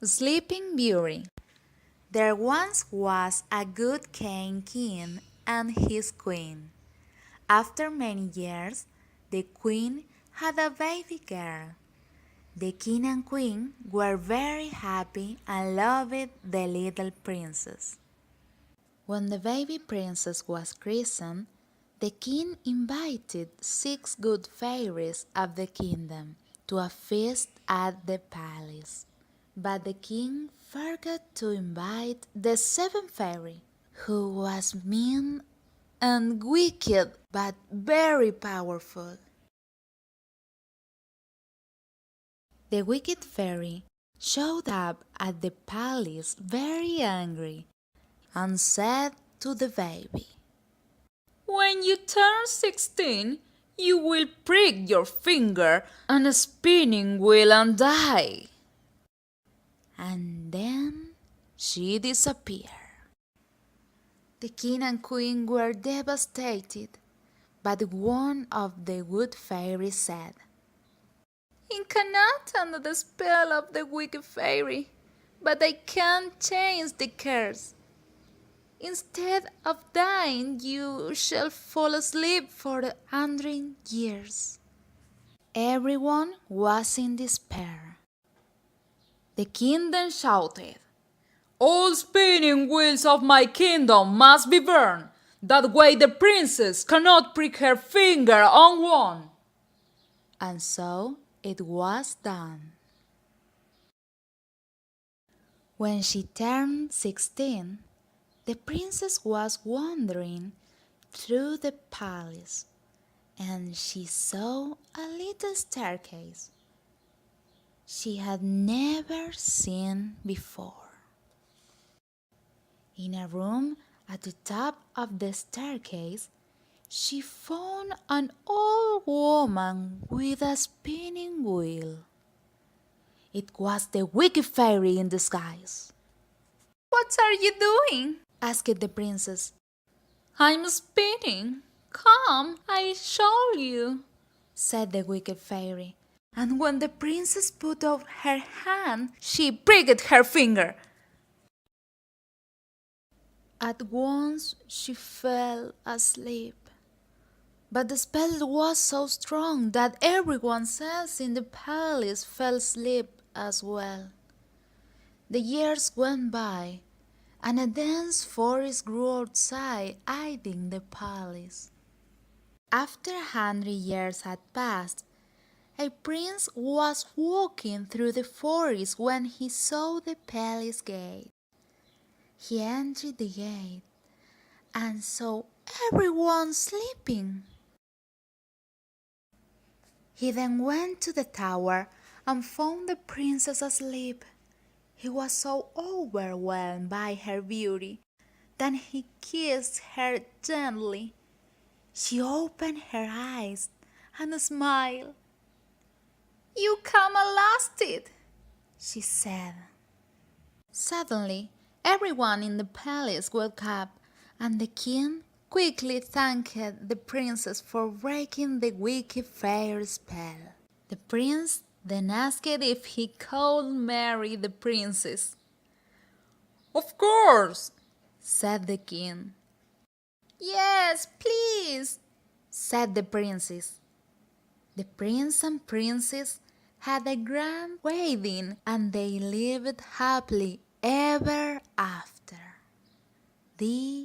Sleeping Beauty. There once was a good king and his queen. After many years, the queen had a baby girl. The king and queen were very happy and loved the little princess. When the baby princess was christened, the king invited 6 good fairies of the kingdom to a feast at the palace. But the king forgot to invite the 7th fairy, who was mean and wicked but very powerful. The wicked fairy showed up at the palace very angry and said to the baby, "When you turn 16, you will prick your finger on a spinning wheel and die." And then she disappeared. The king and queen were devastated, but one of the good fairies said, "I cannot undo the spell of the wicked fairy, but I can change the curse. Instead of dying, you shall fall asleep for 100 years." Everyone was in despair. The king then shouted, "All spinning wheels of my kingdom must be burned. That way the princess cannot prick her finger on one." And so it was done. When she turned 16, the princess was wandering through the palace, and she saw a little staircase she had never seen before. In a room at the top of the staircase, she found an old woman with a spinning wheel. It was the wicked fairy in disguise. "What are you doing?" asked the princess. "I'm spinning. Come, I'll show you," said the wicked fairy. And when the princess put out her hand, she pricked her finger. At once she fell asleep. But the spell was so strong that everyone else in the palace fell asleep as well. The years went by, and a dense forest grew outside, hiding the palace. After 100 years had passed, a prince was walking through the forest when he saw the palace gate. He entered the gate and saw everyone sleeping. He then went to the tower and found the princess asleep. He was so overwhelmed by her beauty that he kissed her gently. She opened her eyes and smiled. "You come at last," she said. Suddenly, everyone in the palace woke up, and the king quickly thanked the princess for breaking the wicked fairy spell. The prince then asked if he could marry the princess. "Of course," said the king. "Yes, please," said the princess. The prince and princess had a grand wedding, and they lived happily ever after. The